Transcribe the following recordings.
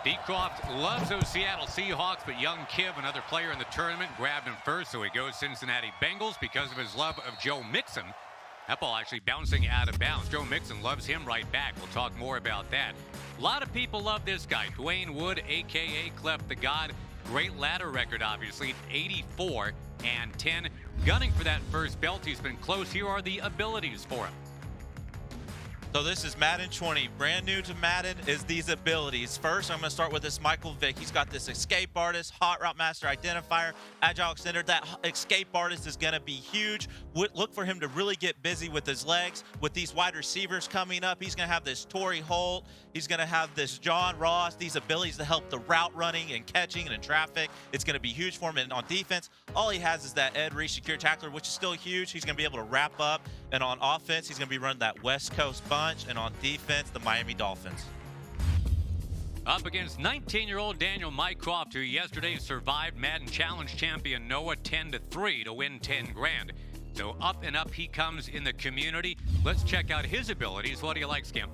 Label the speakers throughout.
Speaker 1: DCroft loves those Seattle Seahawks, but young Kiv, another player in the tournament, grabbed him first, so he goes Cincinnati Bengals because of his love of Joe Mixon. That ball actually bouncing out of bounds. Joe Mixon loves him right back. We'll talk more about that. A lot of people love this guy, Dwayne Wood, a.k.a. CleffTheGod. Great ladder record, obviously, 84-10. Gunning for that first belt. He's been close. Here are the abilities for him.
Speaker 2: So this is Madden 20. Brand new to Madden is these abilities. First, I'm going to start with this Michael Vick. He's got this escape artist, hot route master identifier, agile extender. That escape artist is going to be huge. Look for him to really get busy with his legs. With these wide receivers coming up, he's going to have this Torrey Holt. He's going to have this John Ross. These abilities to help the route running and catching and in traffic. It's going to be huge for him. And on defense, all he has is that Ed Reed secure tackler, which is still huge. He's going to be able to wrap up. And on offense, he's going to be running that West Coast bunch. And on defense, the Miami Dolphins.
Speaker 1: Up against 19-year-old Daniel Mycroft, who yesterday survived Madden Challenge champion Noah 10-3 to win 10 grand. So up and up he comes in the community. Let's check out his abilities. What do you like, Skimp?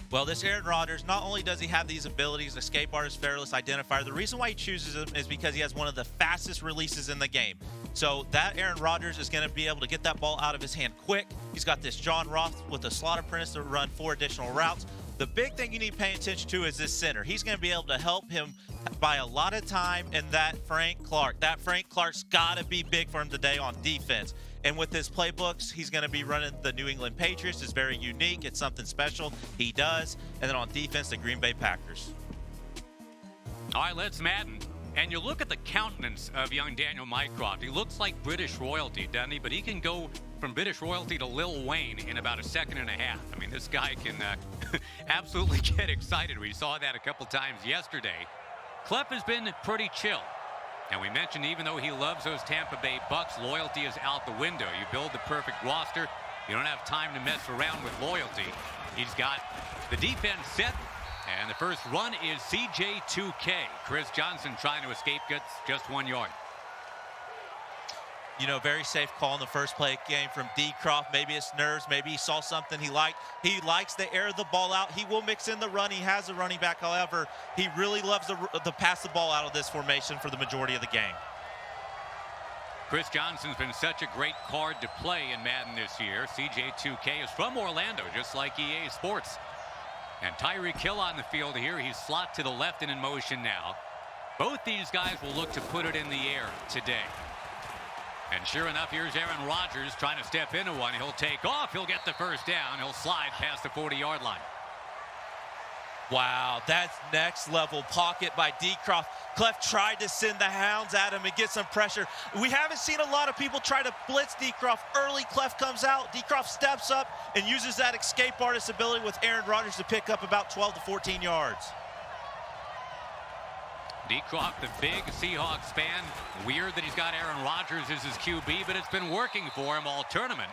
Speaker 2: Well, this Aaron Rodgers, not only does he have these abilities, escape artist, fearless identifier, the reason why he chooses him is because he has one of the fastest releases in the game. So that Aaron Rodgers is going to be able to get that ball out of his hand quick. He's got this John Ross with a slot apprentice to run 4 additional routes. The big thing you need to pay attention to is this center. He's going to be able to help him buy a lot of time in that Frank Clark. That Frank Clark's got to be big for him today on defense. And with his playbooks, he's going to be running the New England Patriots. It's very unique. It's something special. He does. And then on defense, the Green Bay Packers.
Speaker 1: All right, let's Madden. And you look at the countenance of young Daniel Mycroft. He looks like British royalty, doesn't he? But he can go from British royalty to Lil Wayne in about a second and a half. I mean, this guy can absolutely get excited. We saw that a couple times yesterday. Clef has been pretty chill. And we mentioned even though he loves those Tampa Bay Bucks, loyalty is out the window. You build the perfect roster. You don't have time to mess around with loyalty. He's got the defense set. And the first run is CJ2K. Chris Johnson trying to escape, gets just 1 yard.
Speaker 2: You know, very safe call in the first play game from DCroft. Maybe it's nerves. Maybe he saw something he liked. He likes to air the ball out. He will mix in the run. He has a running back. However, he really loves to pass the ball out of this formation for the majority of the game.
Speaker 1: Chris Johnson's been such a great card to play in Madden this year. CJ2K is from Orlando, just like EA Sports. And Tyreek Hill on the field here. He's slot to the left and in motion now. Both these guys will look to put it in the air today. And sure enough, here's Aaron Rodgers trying to step into one. He'll take off. He'll get the first down. He'll slide past the 40-yard line.
Speaker 2: Wow, that's next level pocket by DCroft. Clef tried to send the hounds at him and get some pressure. We haven't seen a lot of people try to blitz DCroft early. Clef comes out. DCroft steps up and uses that escape artist ability with Aaron Rodgers to pick up about 12 to 14 yards.
Speaker 1: DCroft, the big Seahawks fan. Weird that he's got Aaron Rodgers as his QB, but it's been working for him all tournament.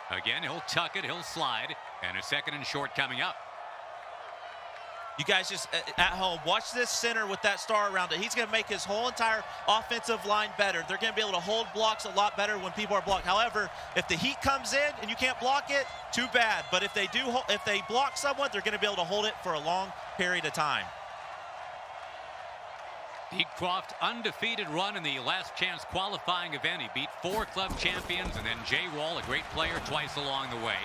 Speaker 1: Again, he'll tuck it, he'll slide, and a second and short coming up.
Speaker 2: You guys just at home, watch this center with that star around it. He's going to make his whole entire offensive line better. They're going to be able to hold blocks a lot better when people are blocked. However, if the heat comes in and you can't block it, too bad. But if they block someone, they're going to be able to hold it for a long period of time.
Speaker 1: DCroft, undefeated run in the last chance qualifying event. He beat 4 club champions, and then Jay Wall, a great player, twice along the way.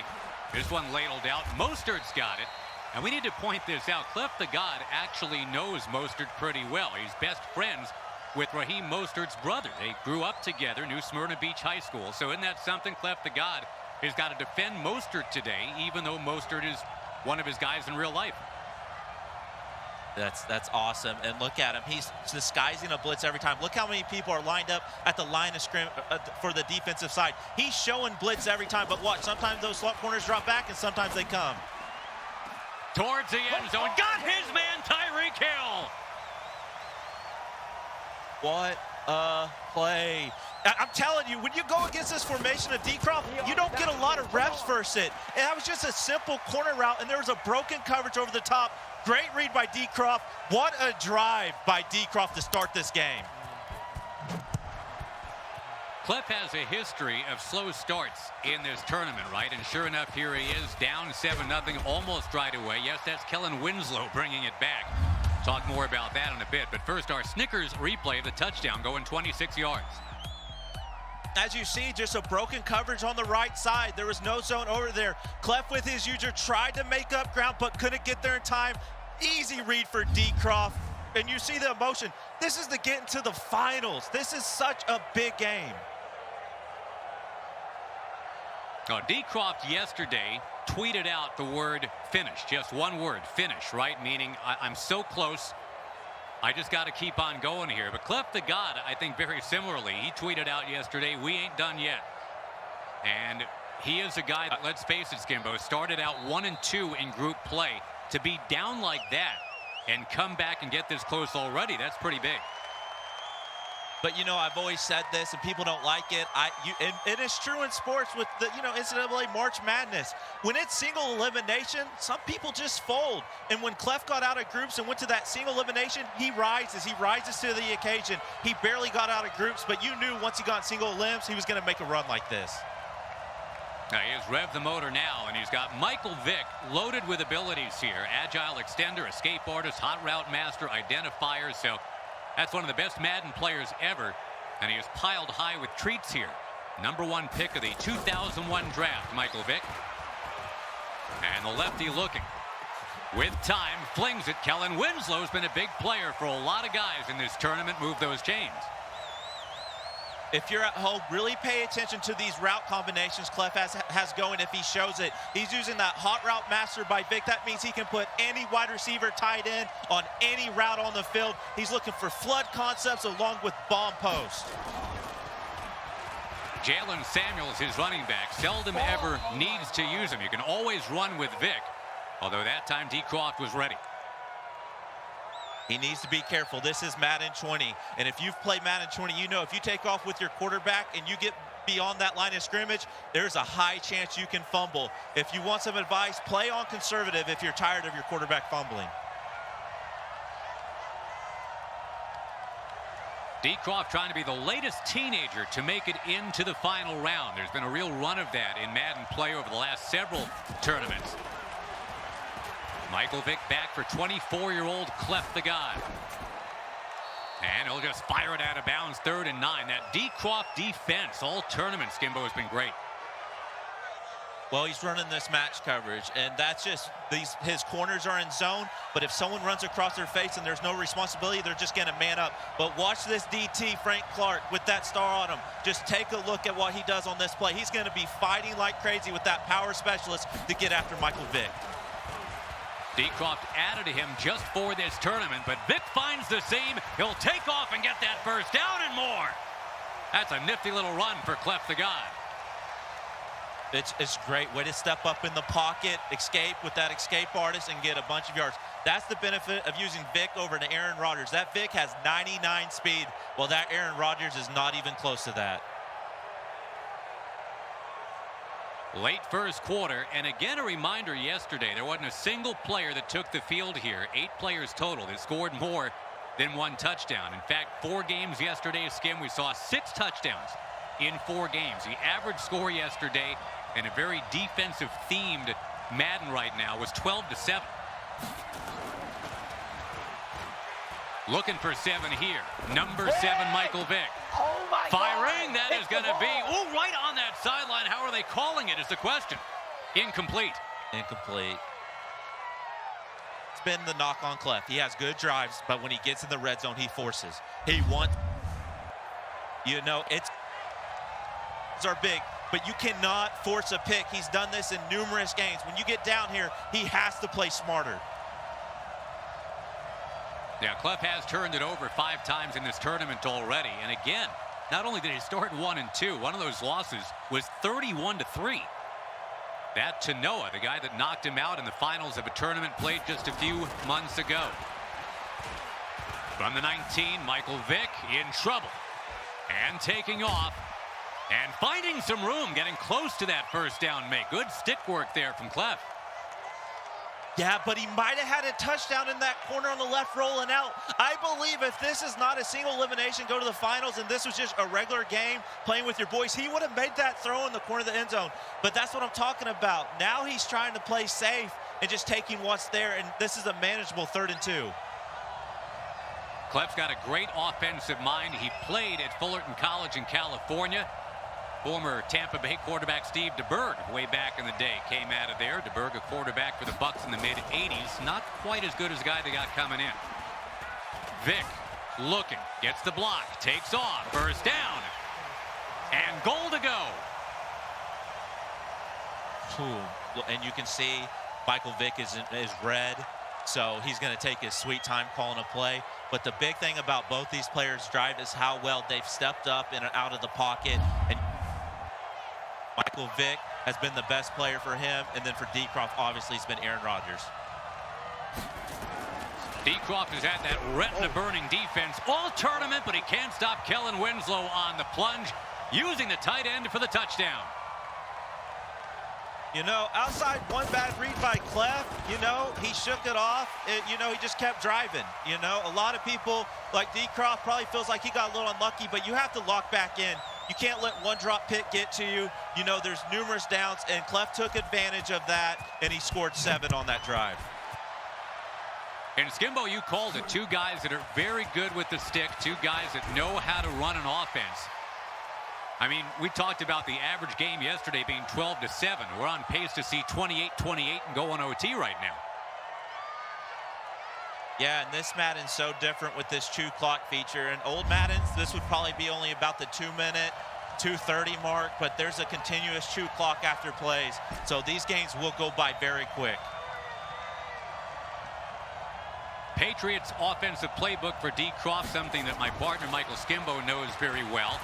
Speaker 1: This one ladled out. Mostert's got it. And we need to point this out. CleffTheGod actually knows Mostert pretty well. He's best friends with Raheem Mostert's brother. They grew up together, New Smyrna Beach High School. So isn't that something? CleffTheGod has got to defend Mostert today, even though Mostert is one of his guys in real life.
Speaker 2: That's awesome. And look at him. He's disguising a blitz every time. Look how many people are lined up at the line of scrimmage for the defensive side. He's showing blitz every time, but watch, sometimes those slot corners drop back and sometimes they come.
Speaker 1: Towards the end zone. Got his man, Tyreek Hill.
Speaker 2: What a play. I'm telling you, when you go against this formation of DCroft, you don't get a lot of reps versus it. And that was just a simple corner route, and there was a broken coverage over the top. Great read by DCroft. What a drive by DCroft to start this game.
Speaker 1: Clef has a history of slow starts in this tournament, right? And sure enough, here he is, down 7-0, almost right away. Yes, that's Kellen Winslow bringing it back. Talk more about that in a bit. But first, our Snickers replay of the touchdown going 26 yards.
Speaker 2: As you see, just a broken coverage on the right side. There was no zone over there. Clef with his user tried to make up ground, but couldn't get there in time. Easy read for DCroft. And you see the emotion. This is the get into the finals. This is such a big game.
Speaker 1: Now, DCroft yesterday tweeted out the word finish, just one word, finish, right? Meaning I'm so close, I just got to keep on going here. But CleffTheGod, I think very similarly, he tweeted out yesterday, we ain't done yet. And he is a guy that, let's face it, Skimbo, started out 1-2 in group play. To be down like that and come back and get this close already, that's pretty big.
Speaker 2: But, you know, I've always said this, and people don't like it. And it is true in sports with the, NCAA March Madness. When it's single elimination, some people just fold. And when Clef got out of groups and went to that single elimination, he rises. He rises to the occasion. He barely got out of groups, but you knew once he got single elims, he was going to make a run like this.
Speaker 1: Now he has revved the motor now, and he's got Michael Vick loaded with abilities here. Agile extender, escape artist, hot route master, identifier. So that's one of the best Madden players ever, and he is piled high with treats here. #1 pick of the 2001 draft, Michael Vick. And the lefty looking. With time, flings it. Kellen Winslow's been a big player for a lot of guys in this tournament. Move those chains.
Speaker 2: If you're at home, really pay attention to these route combinations Clef has going if he shows it. He's using that hot route master by Vic. That means he can put any wide receiver tight end on any route on the field. He's looking for flood concepts along with bomb post.
Speaker 1: Jalen Samuels, his running back, seldom ever needs to use him. You can always run with Vic, although that time DCroft was ready.
Speaker 2: He needs to be careful. This is Madden 20. And if you've played Madden 20, you know if you take off with your quarterback and you get beyond that line of scrimmage, there's a high chance you can fumble. If you want some advice, play on conservative if you're tired of your quarterback fumbling.
Speaker 1: DCroft trying to be the latest teenager to make it into the final round. There's been a real run of that in Madden play over the last several tournaments. Michael Vick back for 24-year-old CleffTheGod. And he'll just fire it out of bounds, 3rd and 9. That DCroft defense all tournament, Skimbo, has been great.
Speaker 2: Well, he's running this match coverage, and that's just his corners are in zone, but if someone runs across their face and there's no responsibility, they're just going to man up. But watch this DT, Frank Clark, with that star on him. Just take a look at what he does on this play. He's going to be fighting like crazy with that power specialist to get after Michael Vick.
Speaker 1: DCroft added to him just for this tournament, but Vick finds the seam. He'll take off and get that first down and more. That's a nifty little run for CleffTheGod.
Speaker 2: It's great way to step up in the pocket, escape with that escape artist, and get a bunch of yards. That's the benefit of using Vick over to Aaron Rodgers. That Vick has 99 speed, while that Aaron Rodgers is not even close to that.
Speaker 1: Late first quarter, and again a reminder yesterday, there wasn't a single player that took the field here. 8 players total that scored more than 1 touchdown. In fact, 4 games yesterday, Skim, we saw 6 touchdowns in 4 games. The average score yesterday in a very defensive themed Madden right now was 12-7. Looking for 7 here. #7, Michael Vick.
Speaker 3: Oh my
Speaker 1: Firing,
Speaker 3: God.
Speaker 1: that is going to be, right on that sideline. How are they calling it is the question. Incomplete.
Speaker 2: Incomplete. It's been the knock on Clef. He has good drives, but when he gets in the red zone, he forces. He wants, it's are big, but you cannot force a pick. He's done this in numerous games. When you get down here, he has to play smarter.
Speaker 1: Yeah, Clef has turned it over 5 times in this tournament already. And again, not only did he start 1-2, one of those losses was 31-3. That to Noah, the guy that knocked him out in the finals of a tournament played just a few months ago. From the 19, Michael Vick in trouble. And taking off. And finding some room, getting close to that first down make. Good stick work there from Clef.
Speaker 2: Yeah, but he might have had a touchdown in that corner on the left rolling out. I believe if this is not a single elimination, go to the finals, and this was just a regular game playing with your boys, he would have made that throw in the corner of the end zone. But that's what I'm talking about. Now he's trying to play safe and just taking what's there, and this is a manageable 3rd and 2.
Speaker 1: Cleff's got a great offensive mind. He played at Fullerton College in California. Former Tampa Bay quarterback Steve DeBerg, way back in the day, came out of there. DeBerg, a quarterback for the Bucs in the mid-'80s. Not quite as good as the guy they got coming in. Vick looking, gets the block, takes off, first down, and goal to go.
Speaker 2: Ooh. And you can see Michael Vick is red, so he's going to take his sweet time calling a play. But the big thing about both these players' drive is how well they've stepped up in and out of the pocket. And Michael Vick has been the best player for him, and then for DCroft, obviously, it's been Aaron Rodgers.
Speaker 1: DCroft has had that retina-burning defense all tournament, but he can't stop Kellen Winslow on the plunge, using the tight end for the touchdown.
Speaker 2: You know, outside one bad read by Cleff, you know, he shook it off. You know, he just kept driving. You know, a lot of people like DCroft probably feels like he got a little unlucky, but you have to lock back in. You can't let one drop pick get to you. You know, there's numerous downs, and Cleff took advantage of that, and he scored 7 on that drive.
Speaker 1: And Skimbo, you called it. 2 guys that are very good with the stick, 2 guys that know how to run an offense. I mean, we talked about the average game yesterday being 12-7. We're on pace to see 28-28 and go on OT right now.
Speaker 2: Yeah, and this Madden's so different with this chew clock feature. And old Maddens, this would probably be only about the 2-minute, 2:30 mark, but there's a continuous chew clock after plays. So these games will go by very quick.
Speaker 1: Patriots offensive playbook for DCroft, something that my partner Michael Skimbo knows very well,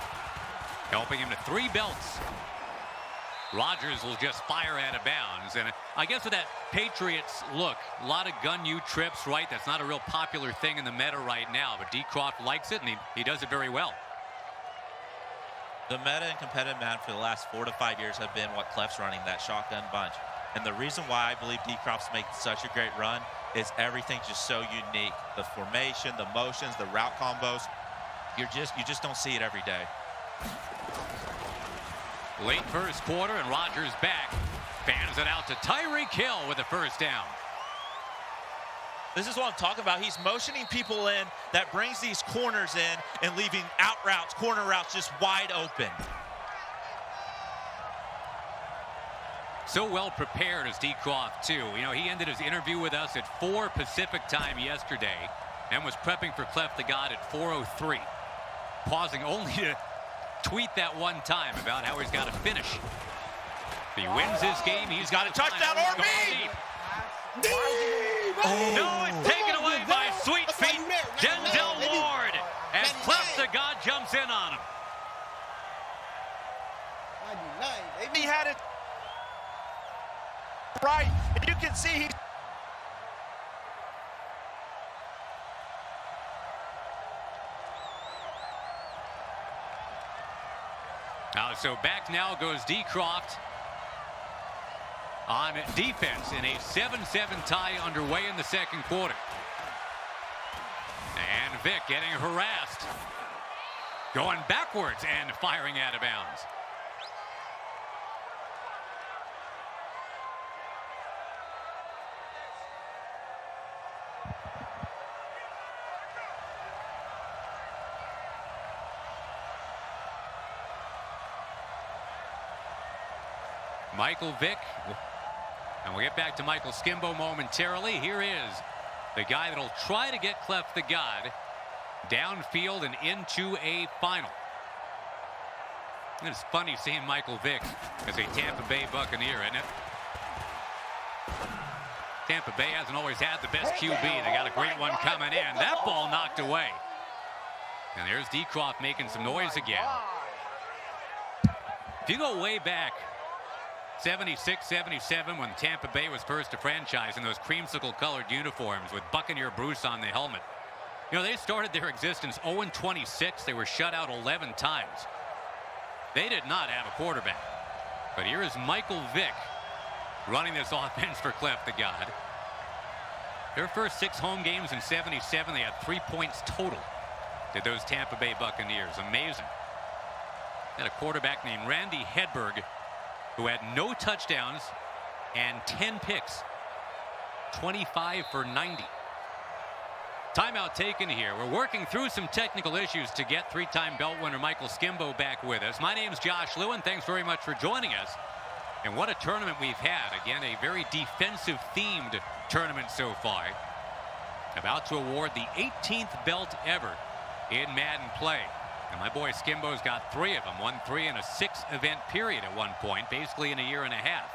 Speaker 1: helping him to 3 belts. Rodgers will just fire out of bounds. And I guess with that Patriots look, a lot of gun you trips, right? That's not a real popular thing in the meta right now, but DCroft likes it, and he does it very well.
Speaker 2: The meta and competitive Madden for the last 4 to 5 years have been what Cleff's running, that shotgun bunch. And the reason why I believe DCroft's made such a great run is everything's just so unique. The formation, the motions, the route combos, you just don't see it every day.
Speaker 1: Late first quarter, and Rodgers back. Fans it out to Tyreek Hill with the first down.
Speaker 2: This is what I'm talking about. He's motioning people in that brings these corners in and leaving out routes, corner routes just wide open.
Speaker 1: So well prepared as DCroft, too. You know, he ended his interview with us at 4 Pacific time yesterday and was prepping for CleffTheGod at 4:03. Pausing only to tweet that one time about how he's got to finish. If he wins this game, he's got a touchdown or me. No, it's taken away by Sweet Feet, Denzel Ward, as CleffTheGod jumps in on him.
Speaker 2: He had it right, and you can see he's
Speaker 1: so back now goes DCroft on defense in a 7-7 tie underway in the second quarter. And Vick getting harassed, going backwards and firing out of bounds. Michael Vick, and we'll get back to Michael Skimbo momentarily. Here is the guy that'll try to get CleffTheGod downfield and into a final. It's funny seeing Michael Vick as a Tampa Bay Buccaneer, isn't it? Tampa Bay hasn't always had the best QB. They got a great one coming in. That ball knocked away. And there's DCroft making some noise again. If you go way back, 76, 77, when Tampa Bay was first to franchise in those creamsicle colored uniforms with Buccaneer Bruce on the helmet. You know, they started their existence 0-26. They were shut out 11 times. They did not have a quarterback. But here is Michael Vick running this offense for CleffTheGod. Their first 6 home games in 77, they had 3 points total to those Tampa Bay Buccaneers. Amazing. Had a quarterback named Randy Hedberg who had no touchdowns and 10 picks. 25 for 90. Timeout taken here. We're working through some technical issues to get 3-time belt winner Michael Skimbo back with us. My name's Josh Lewin. Thanks very much for joining us. And what a tournament we've had. Again, a very defensive themed tournament so far. About to award the 18th belt ever in Madden play. And my boy Skimbo's got 3 of them. Won 3 in a 6-event period at one point, basically in a year and a half.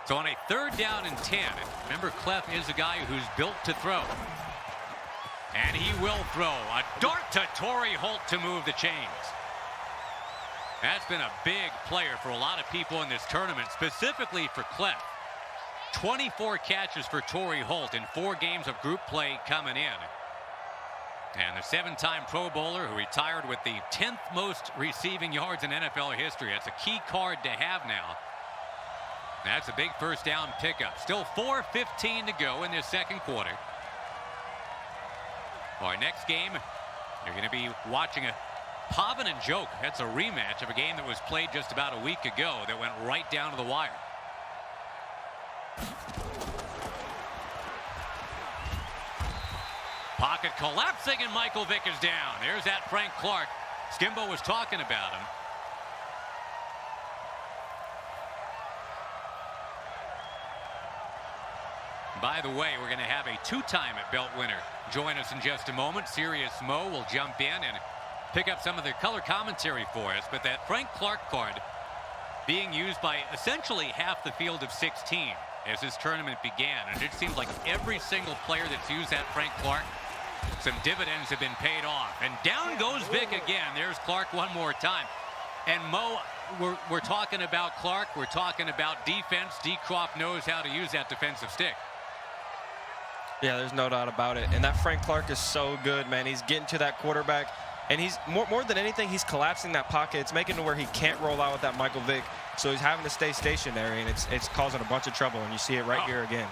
Speaker 1: So on a 3rd down and 10, remember Clef is a guy who's built to throw. And he will throw. A dart to Torrey Holt to move the chains. That's been a big player for a lot of people in this tournament, specifically for Clef. 24 catches for Torrey Holt in 4 games of group play coming in. And the 7-time Pro Bowler who retired with the 10th most receiving yards in NFL history. That's a key card to have now. That's a big first down pickup. Still 4:15 to go in this second quarter. Our next game, you're going to be watching a Pavin and Joke. That's a rematch of a game that was played just about a week ago that went right down to the wire. Pocket collapsing and Michael Vick is down. There's that Frank Clark. Skimbo was talking about him. By the way, we're going to have a 2-time belt winner join us in just a moment. Serious Mo will jump in and pick up some of the color commentary for us. But that Frank Clark card being used by essentially half the field of 16 as this tournament began. And it seems like every single player that's used that Frank Clark, some dividends have been paid off. And down goes Vick again. There's Clark one more time. And Mo, we're talking about Clark. We're talking about defense. DCroft knows how to use that defensive stick.
Speaker 3: Yeah, there's no doubt about it. And that Frank Clark is so good, man. He's getting to that quarterback. And he's more than anything, he's collapsing that pocket. It's making it to where he can't roll out with that Michael Vick. So he's having to stay stationary, and it's causing a bunch of trouble. And you see it right here again.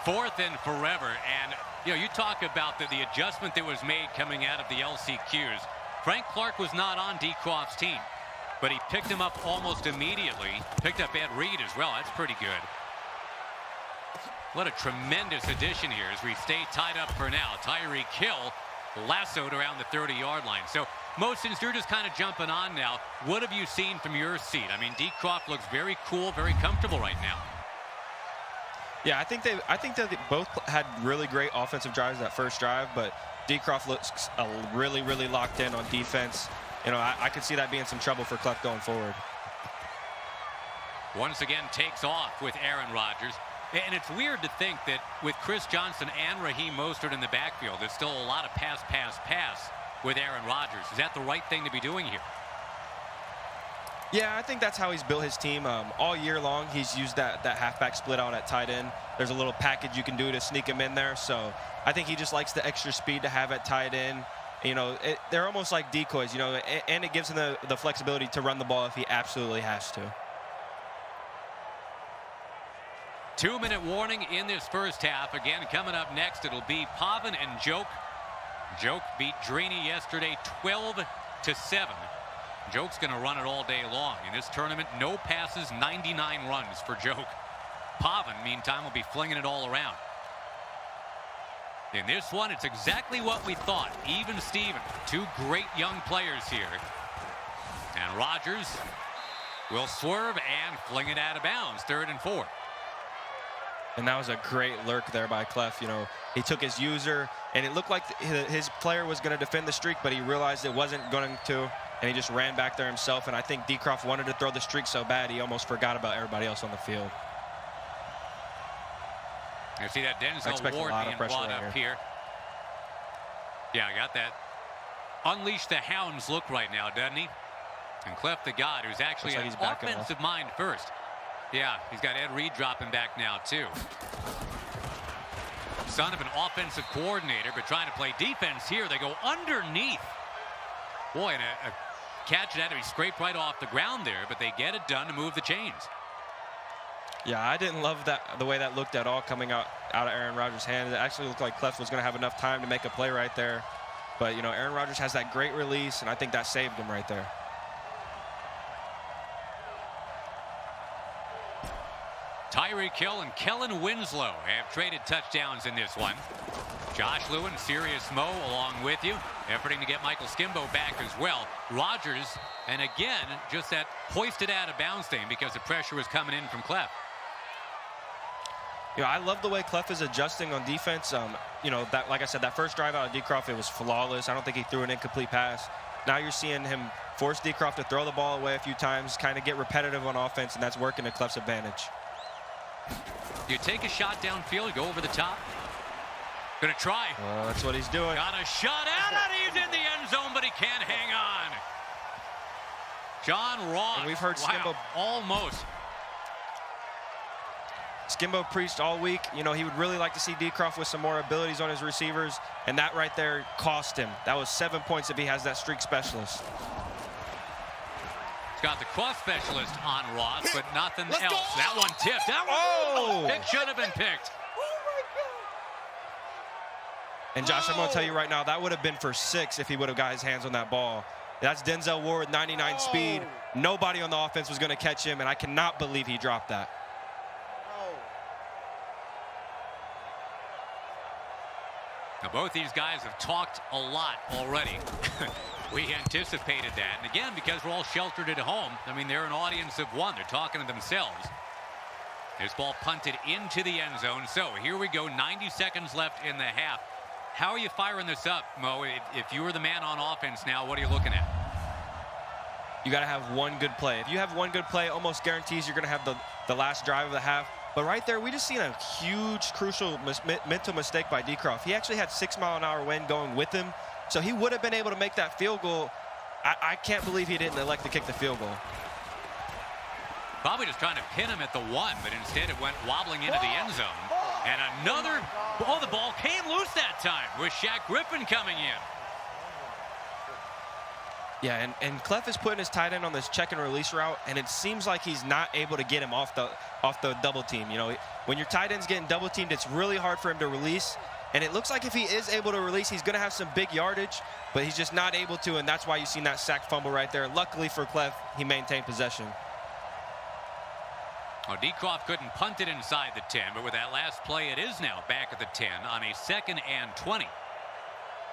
Speaker 1: 4th and forever. And, you know, you talk about the adjustment that was made coming out of the LCQs. Frank Clark was not on DCroft's team, but he picked him up almost immediately. Picked up Ed Reed as well. That's pretty good. What a tremendous addition here as we stay tied up for now. Tyreek Hill lassoed around the 30-yard line. So, Mo, since you're just kind of jumping on now, what have you seen from your seat? I mean, DCroft looks very cool, very comfortable right now.
Speaker 3: Yeah, I think that they both had really great offensive drives that first drive, but DCroft looks really, really locked in on defense. You know, I could see that being some trouble for Clef going forward.
Speaker 1: Once again, takes off with Aaron Rodgers. And it's weird to think that with Chris Johnson and Raheem Mostert in the backfield, there's still a lot of pass with Aaron Rodgers. Is that the right thing to be doing here?
Speaker 3: Yeah, I think that's how he's built his team. All year long, he's used that halfback split out at tight end. There's a little package you can do to sneak him in there. So I think he just likes the extra speed to have at tight end. You know, they're almost like decoys, you know, and it gives him the flexibility to run the ball if he absolutely has to.
Speaker 1: 2-minute warning in this first half. Again, coming up next, it'll be Pavin and Joke. Joke beat Drini yesterday 12-7. Joke's going to run it all day long. In this tournament, no passes, 99 runs for Joke. Pavin, meantime, will be flinging it all around. In this one, it's exactly what we thought. Even Steven, 2 great young players here. And Rodgers will swerve and fling it out of bounds. 3rd and 4.
Speaker 3: And that was a great lurk there by Clef. You know, he took his user, and it looked like his player was going to defend the streak, but he realized it wasn't going to, and he just ran back there himself. And I think DCroft wanted to throw the streak so bad, he almost forgot about everybody else on the field.
Speaker 1: You see that Denzel Ward being brought up here. Yeah, I got that. Unleash the Hounds look right now, doesn't he? And CleffTheGod, who's actually an offensive mind first. Yeah, he's got Ed Reed dropping back now, too. Son of an offensive coordinator, but trying to play defense here. They go underneath. Boy, and a catch that had to be scraped right off the ground there, but they get it done to move the chains.
Speaker 3: Yeah, I didn't love the way that looked at all coming out of Aaron Rodgers' hand. It actually looked like Clef was going to have enough time to make a play right there. But, you know, Aaron Rodgers has that great release, and I think that saved him right there.
Speaker 1: Tyreek Hill and Kellen Winslow have traded touchdowns in this one. Josh Lewin, Serious Mo along with you, efforting to get Michael Skimbo back as well. Rodgers, and again, just that hoisted out of bounds thing because the pressure was coming in from Clef.
Speaker 3: You know, I love the way Clef is adjusting on defense. You know, that, like I said, that first drive out of DCroft, it was flawless. I don't think he threw an incomplete pass. Now you're seeing him force DCroft to throw the ball away a few times, kind of get repetitive on offense, and that's working to Clef's advantage.
Speaker 1: You take a shot downfield, go over the top. Gonna try.
Speaker 3: That's what he's doing.
Speaker 1: Got a shot out, and he's in the end zone, but he can't hang on. John Ross.
Speaker 3: And we've heard Skimbo
Speaker 1: almost.
Speaker 3: Skimbo preached all week. You know, he would really like to see DCroft with some more abilities on his receivers, and that right there cost him. That was 7 points if he has that streak specialist.
Speaker 1: He's got the cross specialist on Ross, but nothing else. That one tipped. That one it should have been picked.
Speaker 3: And Josh, I'm going to tell you right now, that would have been for 6 if he would have got his hands on that ball. That's Denzel Ward, 99 speed. Nobody on the offense was going to catch him, and I cannot believe he dropped that.
Speaker 1: Now, both these guys have talked a lot already. We anticipated that. And again, because we're all sheltered at home, I mean, they're an audience of one. They're talking to themselves. This ball punted into the end zone. So here we go, 90 seconds left in the half. How are you firing this up, Mo? If you were the man on offense now, what are you looking at?
Speaker 3: You got to have one good play. If you have one good play, almost guarantees you're going to have the last drive of the half. But right there, we just seen a huge, crucial mental mistake by DCroft. He actually had 6-mile-an-hour wind going with him, so he would have been able to make that field goal. I can't believe he didn't elect to kick the field goal.
Speaker 1: Probably just trying to pin him at the 1, but instead it went wobbling into the end zone. And another, the ball came loose that time with Shaq Griffin coming in.
Speaker 3: Yeah, and Clef is putting his tight end on this check and release route, and it seems like he's not able to get him off the double team. You know, when your tight end's getting double teamed, it's really hard for him to release. And it looks like if he is able to release, he's going to have some big yardage, but he's just not able to, and that's why you've seen that sack fumble right there. Luckily for Clef, he maintained possession.
Speaker 1: Well, DCroft couldn't punt it inside the 10, but with that last play, it is now back at the 10 on a 2nd and 20.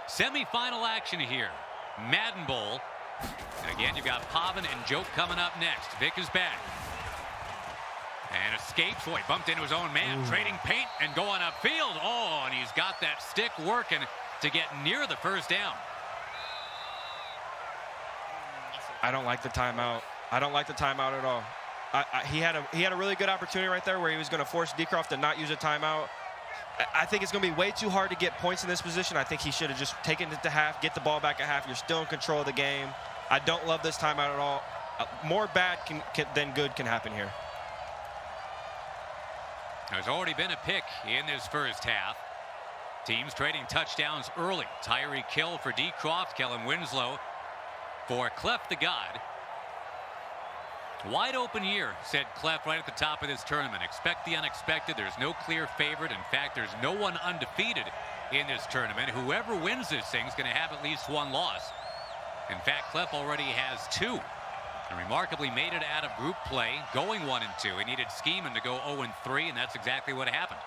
Speaker 1: Semi-final action here. Madden Bowl. And again, you've got Pavin and Joke coming up next. Vic is back. And escapes. Boy, bumped into his own man. Trading paint and going upfield. Oh, and he's got that stick working to get near the first down.
Speaker 3: I don't like the timeout. I don't like the timeout at all. He had a really good opportunity right there where he was going to force DCroft to not use a timeout. I think it's going to be way too hard to get points in this position. I think he should have just taken it to half, get the ball back at half. You're still in control of the game. I don't love this timeout at all. More bad than good can happen here.
Speaker 1: There's already been a pick in this first half. Teams trading touchdowns early. Tyreek Hill for DCroft, Kellen Winslow for CleffTheGod. Wide open year, said Clef right at the top of this tournament. Expect the unexpected. There's no clear favorite. In fact, there's no one undefeated in this tournament. Whoever wins this thing is going to have at least one loss. In fact, Clef already has 2. And remarkably made it out of group play, going 1-2. He needed Scheming to go 0-3, and that's exactly what happened.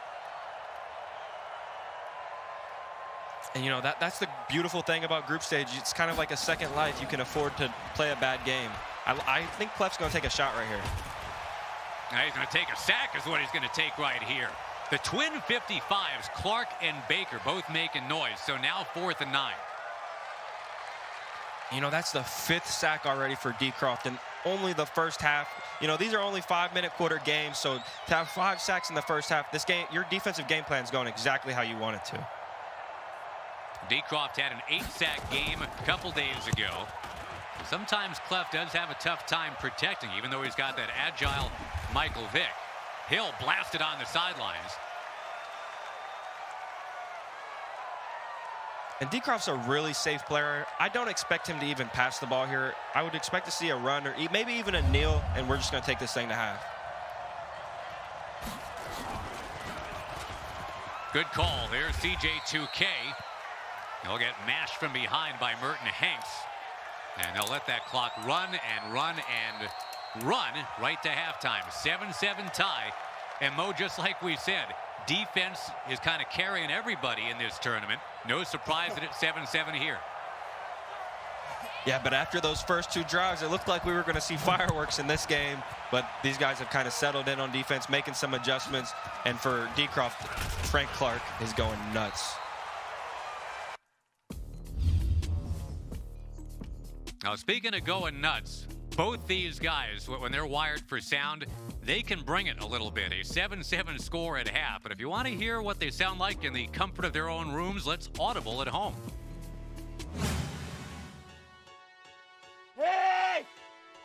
Speaker 3: And, you know, that's the beautiful thing about group stage. It's kind of like a second life. You can afford to play a bad game. I think Clef's going to take a shot right here.
Speaker 1: Now he's going to take a sack is what he's going to take right here. The twin 55s, Clark and Baker, both making noise. So now 4th and 9.
Speaker 3: You know, that's the 5th sack already for DCroft in only the first half. You know, these are only 5-minute quarter games. So to have 5 sacks in the first half, this game, your defensive game plan is going exactly how you want it to.
Speaker 1: DCroft had an 8-sack game a couple days ago. Sometimes Clef does have a tough time protecting, even though he's got that agile Michael Vick. Hill blasted on the sidelines.
Speaker 3: And DCroft's a really safe player. I don't expect him to even pass the ball here. I would expect to see a run or maybe even a kneel, and we're just going to take this thing to half.
Speaker 1: Good call. There's CJ2K. He'll get mashed from behind by Merton Hanks. And they'll let that clock run and run and run right to halftime. 7-7 tie. And Mo, just like we said, defense is kind of carrying everybody in this tournament. No surprise that it's 7-7 here.
Speaker 3: Yeah, but after those first two drives, it looked like we were going to see fireworks in this game. But these guys have kind of settled in on defense, making some adjustments. And for DCroft, Frank Clark is going nuts.
Speaker 1: Now, speaking of going nuts, both these guys, when they're wired for sound, they can bring it a little bit. A 7-7 score at half. But if you want to hear what they sound like in the comfort of their own rooms, let's audible at home.
Speaker 4: Hey!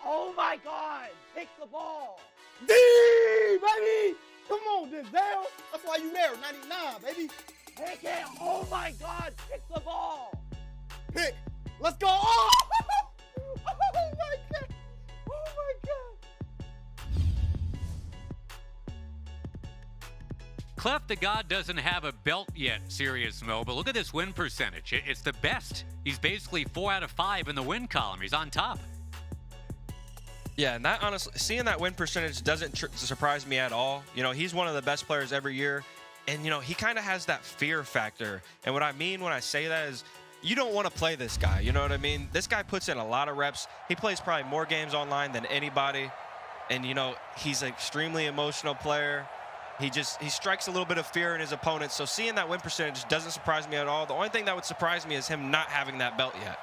Speaker 4: Oh my God! Pick the ball! D, baby! Come on, Denzel! That's why you there, 99, baby! Pick it! Oh my God! Pick the ball! Pick! Let's go! Oh! Oh my God! Oh my God!
Speaker 1: CleffTheGod doesn't have a belt yet, Serious Mo, but look at this win percentage. It's the best. He's basically 4 out of 5 in the win column. He's on top.
Speaker 3: Yeah, and that honestly, seeing that win percentage doesn't surprise me at all. You know, he's one of the best players every year, and you know, he kind of has that fear factor. And what I mean when I say that is, you don't want to play this guy. You know what I mean? This guy puts in a lot of reps. He plays probably more games online than anybody, and you know, he's an extremely emotional player. He strikes a little bit of fear in his opponents. So seeing that win percentage doesn't surprise me at all. The only thing that would surprise me is him not having that belt yet.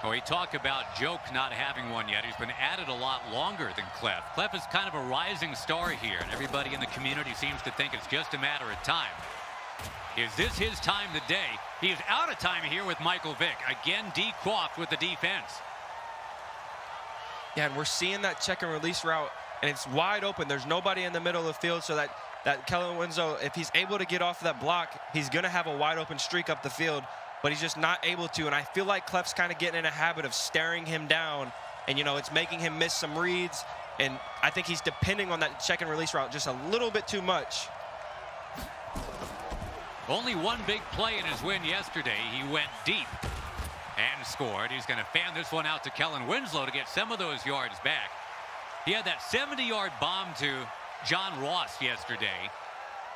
Speaker 1: Oh, he talked about Joke not having one yet. He's been at it a lot longer than Clef. Clef is kind of a rising star here, and everybody in the community seems to think it's just a matter of time. Is this his time today? He is out of time here with Michael Vick. Again, DCroft with the defense.
Speaker 3: Yeah, and we're seeing that check and release route, and it's wide open. There's nobody in the middle of the field, so that Kellen Winslow, if he's able to get off that block, he's going to have a wide open streak up the field, but he's just not able to. And I feel like Clef's kind of getting in a habit of staring him down, and, you know, it's making him miss some reads, and I think he's depending on that check and release route just a little bit too much.
Speaker 1: Only one big play in his win yesterday. He went deep and scored. He's going to fan this one out to Kellen Winslow to get some of those yards back. He had that 70-yard bomb to John Ross yesterday.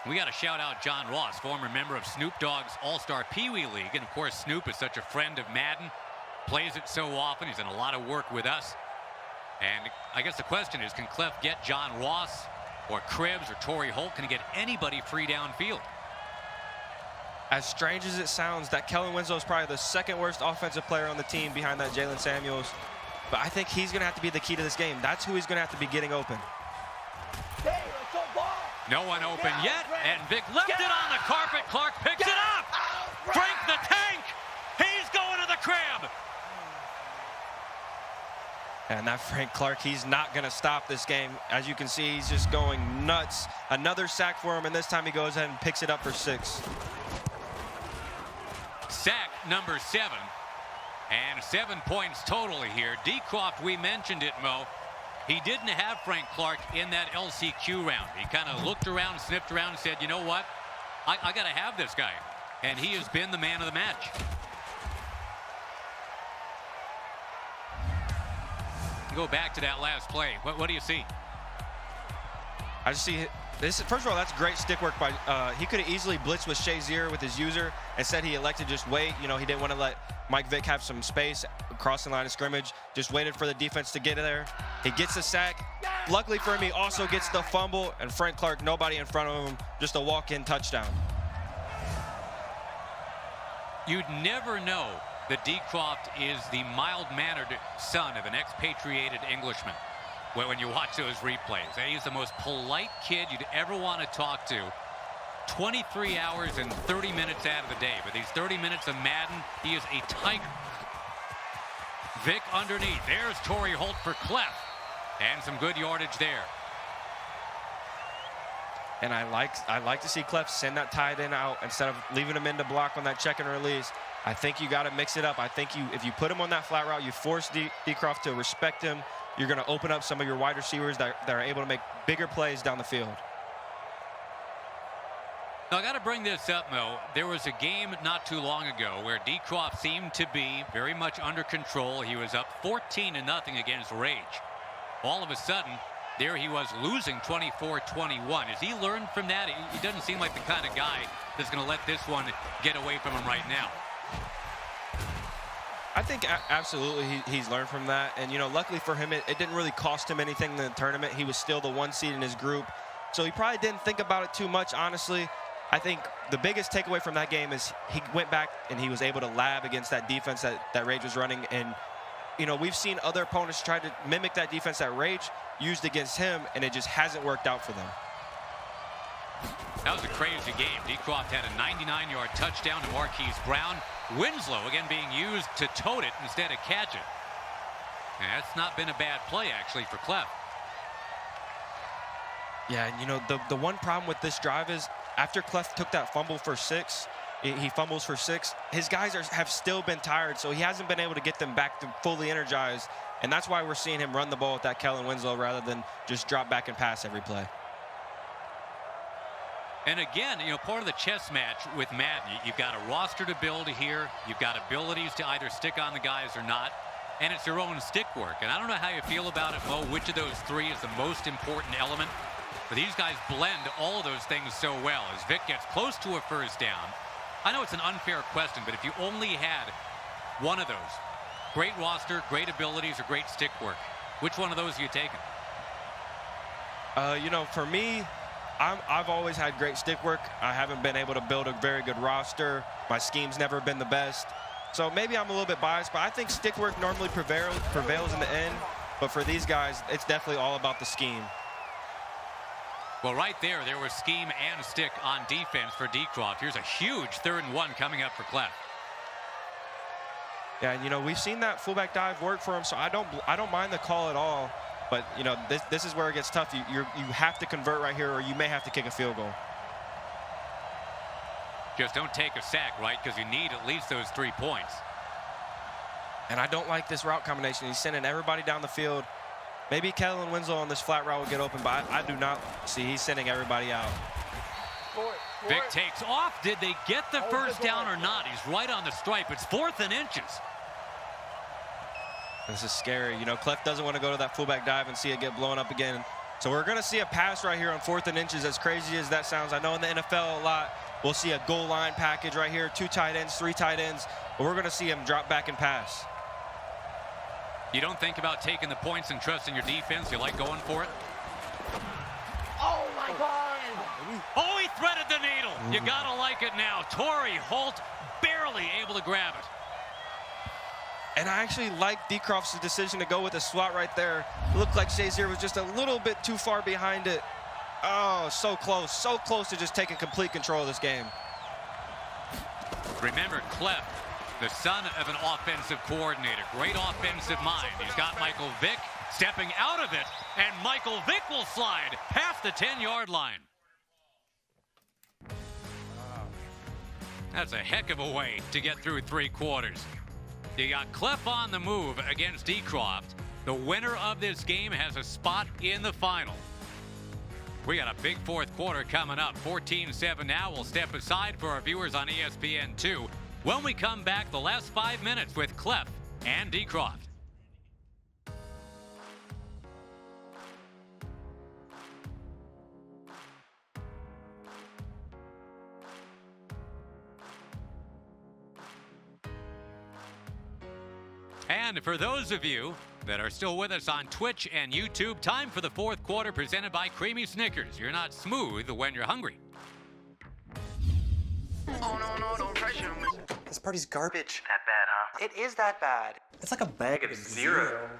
Speaker 1: We got to shout out John Ross, former member of Snoop Dogg's All-Star Pee Wee League. And, of course, Snoop is such a friend of Madden, plays it so often. He's done a lot of work with us. And I guess the question is, can Clef get John Ross or Cribbs or Torrey Holt? Can he get anybody free downfield?
Speaker 3: As strange as it sounds, that Kellen Winslow is probably the second worst offensive player on the team behind that Jalen Samuels. But I think he's going to have to be the key to this game. That's who he's going to have to be getting open.
Speaker 1: No one open yet, and Vic left it on the carpet. Clark picks it up. Frank the Tank, he's going to the crib.
Speaker 3: And that Frank Clark, he's not going to stop this game. As you can see, he's just going nuts. Another sack for him, and this time he goes ahead and picks it up for 6.
Speaker 1: Sack number 7. And 7 points totally here. DCroft, we mentioned it, Mo. He didn't have Frank Clark in that LCQ round. He kind of looked around, sniffed around, and said, you know what? I got to have this guy. And he has been the man of the match. Go back to that last play. What do you see?
Speaker 3: I just see this. First of all, that's great stick work by. He could have easily blitzed with Shazier with his user. Instead, he elected to just wait. You know, he didn't want to let Mike Vick have some space crossing line of scrimmage. Just waited for the defense to get there. He gets the sack. Luckily for him, he also gets the fumble. And Frank Clark, nobody in front of him, just a walk-in touchdown.
Speaker 1: You'd never know that DCroft is the mild-mannered son of an expatriated Englishman when you watch those replays. He's the most polite kid you'd ever want to talk to. 23 hours and 30 minutes out of the day. But these 30 minutes of Madden, he is a tiger. Vic underneath. There's Torrey Holt for Clef. And some good yardage there.
Speaker 3: And I like to see Clef send that tight end out instead of leaving him in to block on that check and release. I think you got to mix it up. I think if you put him on that flat route, you force DCroft to respect him. you're going to open up some of your wide receivers that are able to make bigger plays down the field.
Speaker 1: Now, I got to bring this up, Mo. There was a game not too long ago where DCroft seemed to be very much under control. He was up 14-0 against Rage. All of a sudden, there he was losing 24-21. Has he learned from that? He doesn't seem like the kind of guy that's going to let this one get away from him right now.
Speaker 3: I think absolutely he's learned from that. And, you know, luckily for him, it didn't really cost him anything in the tournament. He was still the 1 seed in his group. So he probably didn't think about it too much, honestly. I think the biggest takeaway from that game is he went back and he was able to lab against that defense that Rage was running. And, you know, we've seen other opponents try to mimic that defense that Rage used against him, and it just hasn't worked out for them.
Speaker 1: That was a crazy game. DCroft had a 99-yard touchdown to Marquise Brown. Winslow, again, being used to tote it instead of catch it. And that's not been a bad play, actually, for Clef.
Speaker 3: Yeah, and, you know, the one problem with this drive is after Clef took that fumble for 6, he fumbles for 6, his guys have still been tired, so he hasn't been able to get them back to fully energized. And that's why we're seeing him run the ball with that Kellen Winslow rather than just drop back and pass every play.
Speaker 1: And again, you know, part of the chess match with Madden, you've got a roster to build here. You've got abilities to either stick on the guys or not. And it's your own stick work. And I don't know how you feel about it, Mo, which of those three is the most important element. But these guys blend all of those things so well as Vic gets close to a first down. I know it's an unfair question, but if you only had one of those, great roster, great abilities, or great stick work, which one of those are you taking?
Speaker 3: You know, for me, I've always had great stick work. I haven't been able to build a very good roster. My scheme's never been the best. So maybe I'm a little bit biased, but I think stick work normally prevails in the end. But for these guys, it's definitely all about the scheme.
Speaker 1: Well, right there was scheme and stick on defense for DCroft. Here's a huge 3rd and 1 coming up for Clef.
Speaker 3: Yeah, and, you know, we've seen that fullback dive work for him, so I don't mind the call at all. But, you know, this is where it gets tough. You have to convert right here, or you may have to kick a field goal.
Speaker 1: Just don't take a sack, right? Because you need at least those 3 points.
Speaker 3: And I don't like this route combination. He's sending everybody down the field. Maybe Kellen Winslow on this flat route will get open, but I do not see he's sending everybody out.
Speaker 1: Vic takes off. Did they get the first down or not? He's right on the stripe. It's 4th and inches.
Speaker 3: This is scary. You know, Clef doesn't want to go to that fullback dive and see it get blown up again. So we're going to see a pass right here on 4th and inches, as crazy as that sounds. I know in the NFL a lot, we'll see a goal line package right here, 2 tight ends, 3 tight ends, but we're going to see him drop back and pass.
Speaker 1: You don't think about taking the points and trusting your defense? You like going for it?
Speaker 4: Oh, my God.
Speaker 1: Oh, he threaded the needle. You got to like it now. Torrey Holt barely able to grab it.
Speaker 3: And I actually like DCroft's decision to go with a swat right there. It looked like Shazier was just a little bit too far behind it. Oh, so close to just taking complete control of this game.
Speaker 1: Remember, Clef, the son of an offensive coordinator. Great offensive mind. He's got Michael Vick stepping out of it, and Michael Vick will slide past the 10-yard line. That's a heck of a way to get through 3 quarters. You got Clef on the move against DCroft. The winner of this game has a spot in the final. We got a big 4th quarter coming up. 14-7 now. We'll step aside for our viewers on ESPN2. When we come back, the last 5 minutes with Clef and DCroft. And for those of you that are still with us on Twitch and YouTube, time for the 4th quarter presented by Creamy Snickers. You're not smooth when you're hungry.
Speaker 5: Oh, no, don't pressure me.
Speaker 6: This party's garbage.
Speaker 5: That bad, huh?
Speaker 6: It is that bad. It's like a bag of zeros.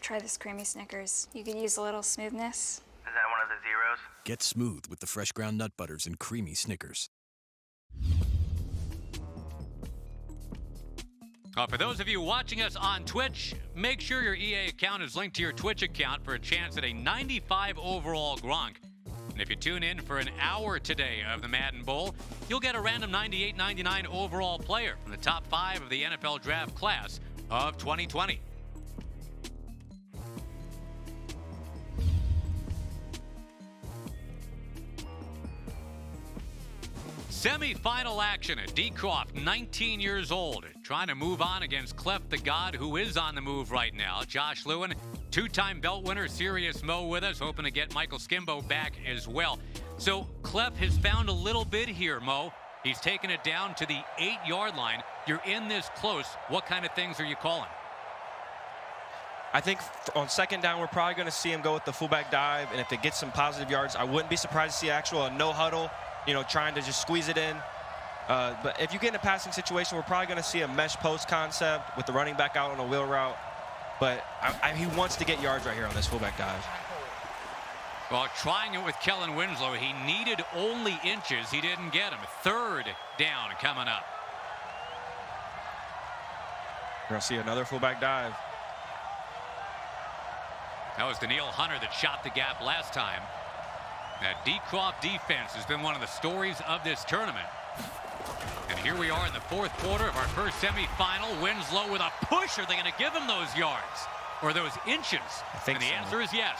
Speaker 7: Try this creamy Snickers. You could use a little smoothness.
Speaker 5: Is that one of the zeros?
Speaker 8: Get smooth with the fresh ground nut butters and creamy Snickers.
Speaker 1: For those of you watching us on Twitch, make sure your EA account is linked to your Twitch account for a chance at a 95 overall Gronk. And if you tune in for an hour today of the Madden Bowl, you'll get a random 98-99 overall player from the top 5 of the NFL draft class of 2020. Semi-final action at DCroft, 19 years old, trying to move on against CleffTheGod, who is on the move right now. Josh Lewin, two-time belt winner, Serious Mo with us, hoping to get Michael Skimbo back as well. So Clef has found a little bit here, Mo. He's taken it down to the 8-yard line. You're in this close. What kind of things are you calling?
Speaker 3: I think on second down, we're probably going to see him go with the fullback dive, and if it gets some positive yards, I wouldn't be surprised to see actual no huddle, you know, trying to just squeeze it in. But if you get in a passing situation, we're probably going to see a mesh post concept with the running back out on a wheel route. But he wants to get yards right here on this fullback dive.
Speaker 1: Well, trying it with Kellen Winslow, he needed only inches. He didn't get him. Third down coming up.
Speaker 3: We're going to see another fullback dive.
Speaker 1: That was Daniil Hunter that shot the gap last time. That DCroft defense has been one of the stories of this tournament. And here we are in the fourth quarter of our first semifinal. Winslow with a push. Are they going to give him those yards or those inches?
Speaker 3: I think
Speaker 1: and the answer is yes.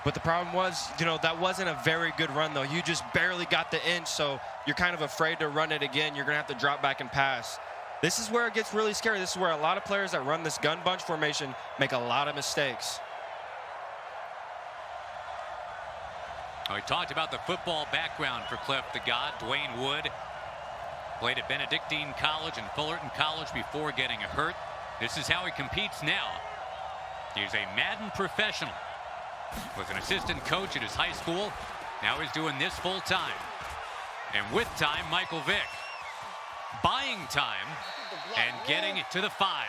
Speaker 3: But the problem was, you know, that wasn't a very good run, though. You just barely got the inch, so you're kind of afraid to run it again. You're going to have to drop back and pass. This is where it gets really scary. This is where a lot of players that run this gun bunch formation make a lot of mistakes.
Speaker 1: We talked about the football background for CleffTheGod. Dwayne Wood played at Benedictine College and Fullerton College before getting hurt. This is how he competes now. He's a Madden professional. Was an assistant coach at his high school. Now he's doing this full time. And with time, Michael Vick. Buying time and getting to the 5.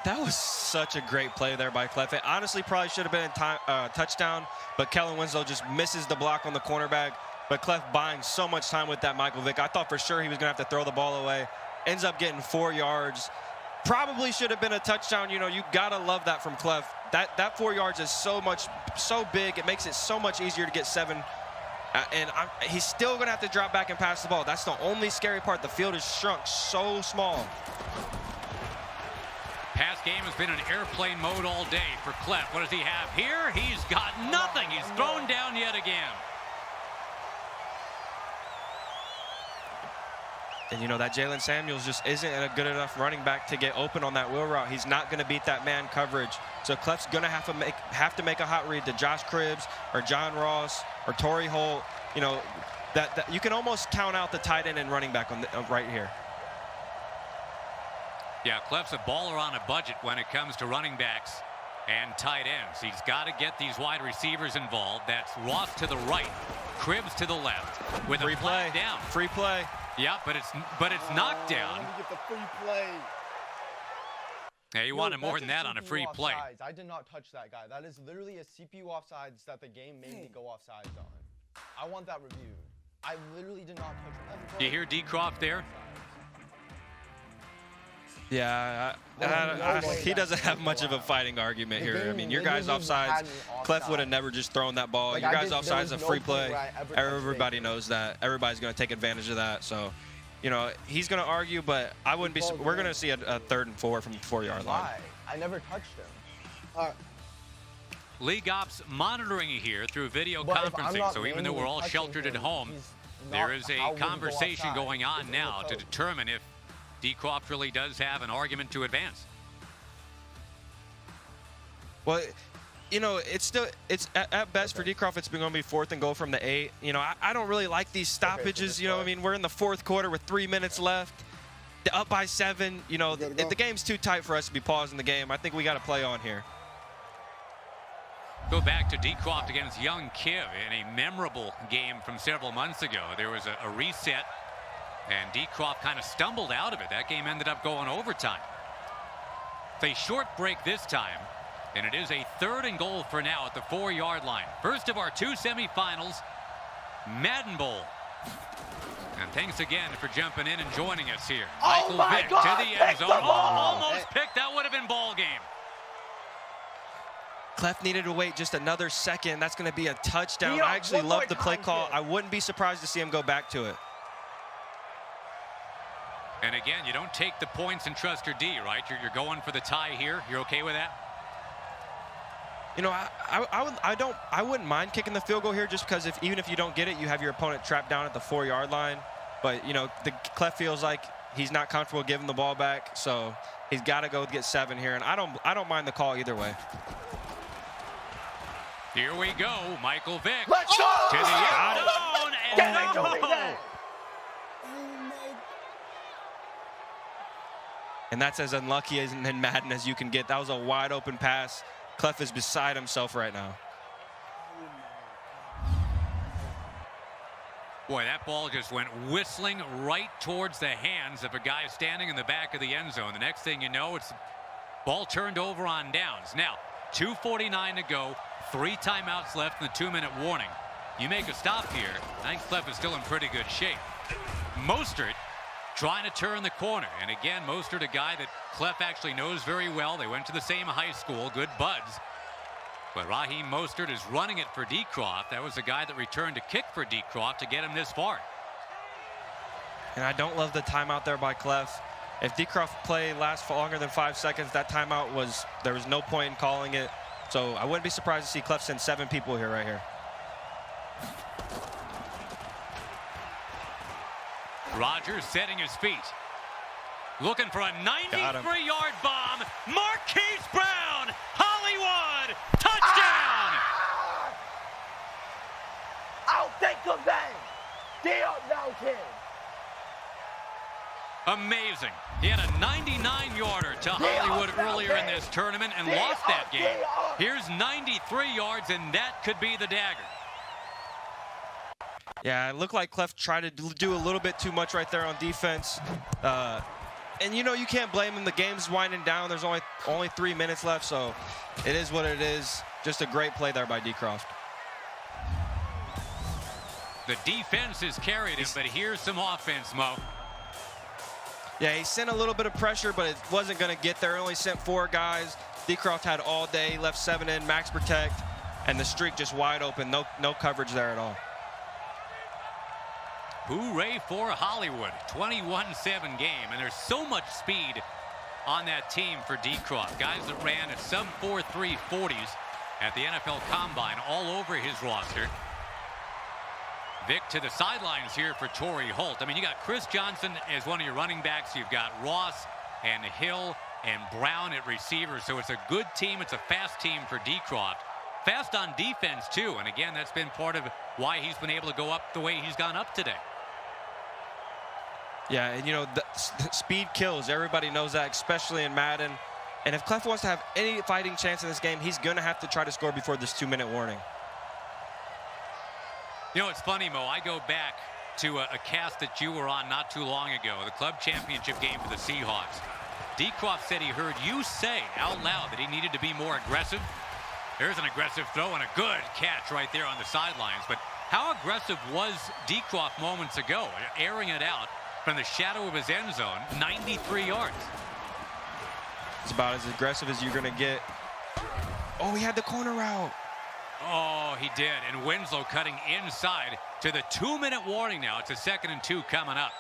Speaker 3: That was such a great play there by Clef. It honestly probably should have been a touchdown, but Kellen Winslow just misses the block on the cornerback. But Clef buying so much time with that Michael Vick. I thought for sure he was going to have to throw the ball away. Ends up getting 4 yards. Probably should have been a touchdown. You know, you got to love that from Clef. That 4 yards is so big. It makes it so much easier to get 7. He's still going to have to drop back and pass the ball. That's the only scary part. The field is shrunk so small.
Speaker 1: Pass game has been in airplane mode all day for Clef. What does he have here? He's got nothing. He's thrown down yet again.
Speaker 3: And, you know, that Jalen Samuels just isn't a good enough running back to get open on that wheel route. He's not going to beat that man coverage. So Clef's going to have to make a hot read to Josh Cribbs or John Ross or Torrey Holt. You know, that you can almost count out the tight end and running back on right here.
Speaker 1: Yeah, Clef's a baller on a budget when it comes to running backs and tight ends. He's got to get these wide receivers involved. That's Ross to the right, Cribbs to the left with a flag down.
Speaker 3: Free play.
Speaker 1: Yeah, but it's knocked down.
Speaker 4: Let me get the free play.
Speaker 1: Yeah, you wanted more than that on a free play.
Speaker 4: Offsides. I did not touch that guy. That is literally a CPU offsides that the game made me go offsides on. I want that reviewed. I literally did not touch that.
Speaker 1: You hear DCroft there?
Speaker 3: Yeah, he doesn't have much of a fighting argument here. I mean, your guy's offsides. Clef would have never just thrown that ball. Your guy's offsides is a free play. Everybody knows that. Everybody's going to take advantage of that. So, you know, he's going to argue, but I wouldn't be. We're going to see a 3rd and 4 from the 4-yard line.
Speaker 4: Why? I never touched him.
Speaker 1: League Ops monitoring you here through video conferencing. So even though we're all sheltered at home, there is a conversation going on now to determine if DCroft really does have an argument to advance.
Speaker 3: Well, you know, it's at best for DCroft, it's going to be 4th and goal from the 8. You know, I don't really like these stoppages. You know, I mean, we're in the 4th quarter with 3 minutes left, up by 7. You know, the game's too tight for us to be pausing the game. I think we got to play on here.
Speaker 1: Go back to DCroft against Young Kiv in a memorable game from several months ago. There was a reset, and DCroft kind of stumbled out of it. That game ended up going overtime. It's a short break this time, and it is a 3rd and goal for now at the 4-yard line. First of our 2 semifinals, Madden Bowl. And thanks again for jumping in and joining us here.
Speaker 4: Oh
Speaker 1: Michael Vick
Speaker 4: God,
Speaker 1: to the end zone. Almost
Speaker 4: Hey.
Speaker 1: picked. That would have been ball game.
Speaker 3: Clef needed to wait just another second. That's going to be a touchdown. I actually love the play call. I wouldn't be surprised to see him go back to it.
Speaker 1: And again, you don't take the points and trust your D, right? You're going for the tie here. You're okay with that?
Speaker 3: You know, I wouldn't mind kicking the field goal here just because even if you don't get it, you have your opponent trapped down at the 4-yard line. But, you know, Clef feels like he's not comfortable giving the ball back, so he's got to go get 7 here, and I don't mind the call either way.
Speaker 1: Here we go, Michael Vick
Speaker 4: Let's go!
Speaker 1: to the end zone, and no!
Speaker 3: And that's as unlucky as in Madden as you can get. That was a wide open pass. Clef is beside himself right now.
Speaker 1: Boy, that ball just went whistling right towards the hands of a guy standing in the back of the end zone. The next thing you know, it's ball turned over on downs. Now, 2:49 to go, 3 timeouts left in the 2-minute warning. You make a stop here, I think Clef is still in pretty good shape. Mostert trying to turn the corner. And again, Mostert, a guy that Clef actually knows very well. They went to the same high school, good buds. But Raheem Mostert is running it for DCroft. That was the guy that returned to kick for DCroft to get him this far.
Speaker 3: And I don't love the timeout there by Clef. If DCroft play lasts for longer than 5 seconds, that timeout there was no point in calling it. So I wouldn't be surprised to see Clef send 7 people here right here.
Speaker 1: Rodgers setting his feet. Looking for a 93-yard bomb. Marquise Brown, Hollywood, touchdown!
Speaker 4: I'll take the bang. Stay up now, kid.
Speaker 1: Amazing. He had a 99-yarder to Hollywood earlier in this tournament and lost that game. Here's 93 yards, and that could be the dagger.
Speaker 3: Yeah, it looked like Clef tried to do a little bit too much right there on defense. And, you know, you can't blame him. The game's winding down. There's only 3 minutes left, so it is what it is. Just a great play there by DCroft.
Speaker 1: The defense has carried him, but here's some offense, Mo.
Speaker 3: Yeah, he sent a little bit of pressure, but it wasn't going to get there. Only sent 4 guys. DCroft had all day, left 7 in, max protect, and the streak just wide open. No coverage there at all.
Speaker 1: Hooray for Hollywood. 21-7 game, and there's so much speed on that team for DCroft. Guys that ran at sub 4.3 40s at the NFL Combine all over his roster. Vick to the sidelines here for Torrey Holt. I mean, you got Chris Johnson as one of your running backs. You've got Ross and Hill and Brown at receiver. So it's a good team. It's a fast team for DCroft. Fast on defense, too. And again, that's been part of why he's been able to go up the way he's gone up today.
Speaker 3: Yeah, and you know, the speed kills. Everybody knows that, especially in Madden. And if Clef wants to have any fighting chance in this game, he's going to have to try to score before this 2-minute warning.
Speaker 1: You know, it's funny, Mo. I go back to a cast that you were on not too long ago, the club championship game for the Seahawks. DCroft said he heard you say out loud that he needed to be more aggressive. There's an aggressive throw and a good catch right there on the sidelines. But how aggressive was DCroft moments ago, airing it out from the shadow of his end zone, 93 yards?
Speaker 3: It's about as aggressive as you're going to get. Oh, he had the corner route.
Speaker 1: Oh, he did. And Winslow cutting inside to the 2-minute warning now. It's a 2nd and 2 coming up.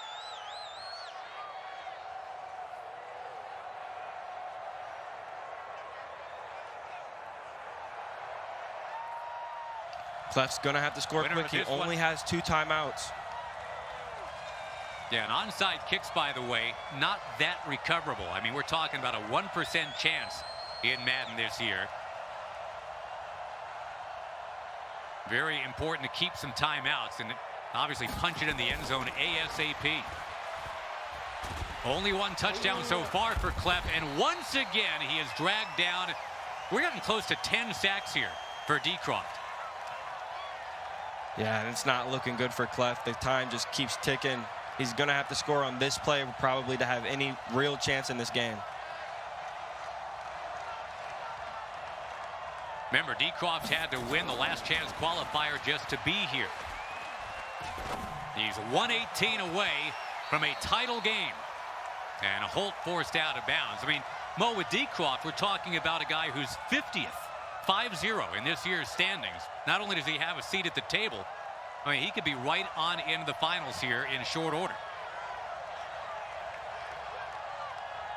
Speaker 3: Clef's going to have to score quick. He only has 2 timeouts.
Speaker 1: Yeah, and onside kicks, by the way, not that recoverable. I mean, we're talking about a 1% chance in Madden this year. Very important to keep some timeouts and obviously punch it in the end zone ASAP. Only 1 touchdown so far for Clef, and once again he is dragged down. We're getting close to 10 sacks here for DCroft.
Speaker 3: Yeah, and it's not looking good for Clef. The time just keeps ticking. He's going to have to score on this play probably to have any real chance in this game.
Speaker 1: Remember, DCroft had to win the last chance qualifier just to be here. He's 118 away from a title game. And Holt forced out of bounds. I mean, Mo, with DCroft, we're talking about a guy who's 50th, 5-0 in this year's standings. Not only does he have a seat at the table, I mean, he could be right on into the finals here in short order.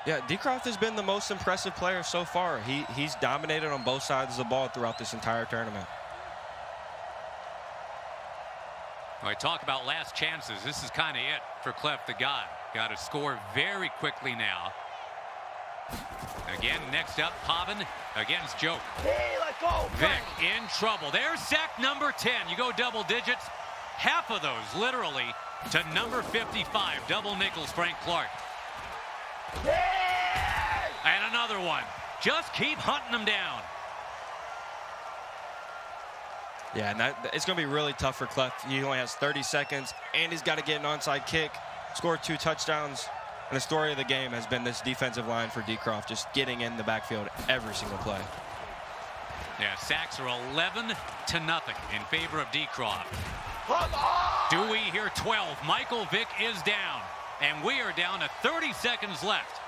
Speaker 3: Yeah, DCroft has been the most impressive player so far. He's dominated on both sides of the ball throughout this entire tournament.
Speaker 1: Well, I talk about last chances. This is kind of it for CleffTheGod. Got to score very quickly now. Again, next up, Pavin against Joke.
Speaker 4: Hey, let's go.
Speaker 1: Vic in trouble. There's sack number 10. You go double digits. Half of those, literally, to number 55, double nickels, Frank Clark. And another one. Just keep hunting them down.
Speaker 3: Yeah, and it's going to be really tough for Clef. He only has 30 seconds, and he's got to get an onside kick, score 2 touchdowns. And the story of the game has been this defensive line for DCroft just getting in the backfield every single play.
Speaker 1: Yeah, sacks are 11-0 in favor of DCroft.
Speaker 4: Come on!
Speaker 1: Do we hear 12? Michael Vick is down, and we are down to 30 seconds left.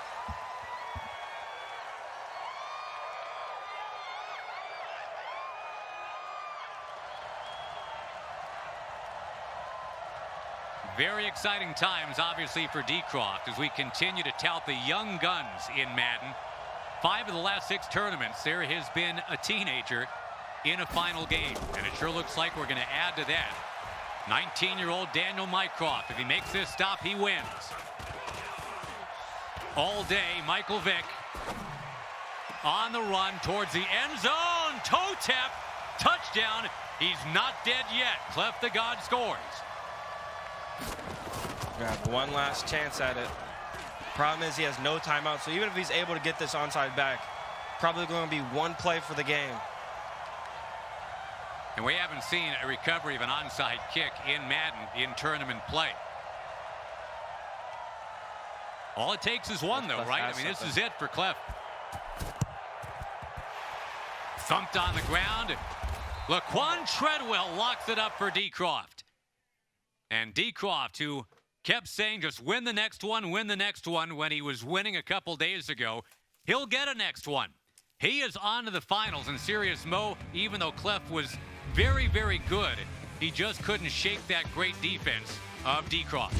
Speaker 1: Very exciting times, obviously, for DCroft as we continue to tout the young guns in Madden. 5 of the last 6 tournaments, there has been a teenager in a final game, and it sure looks like we're going to add to that. 19-year-old Daniel Mycroft. If he makes this stop, he wins. All day, Michael Vick on the run towards the end zone. Toe tap, touchdown. He's not dead yet. CleffTheGod scores.
Speaker 3: Got one last chance at it. Problem is he has no timeout, so even if he's able to get this onside back, probably going to be one play for the game.
Speaker 1: And we haven't seen a recovery of an onside kick in Madden in tournament play. All it takes is one, though, right? I mean, this is it for Clef. Thumped on the ground. Laquan Treadwell locks it up for DCroft. And DCroft, who kept saying just win the next one when he was winning a couple days ago, he'll get a next one. He is on to the finals in Serious Mo, even though Clef was very, very good. He just couldn't shake that great defense of DCroft.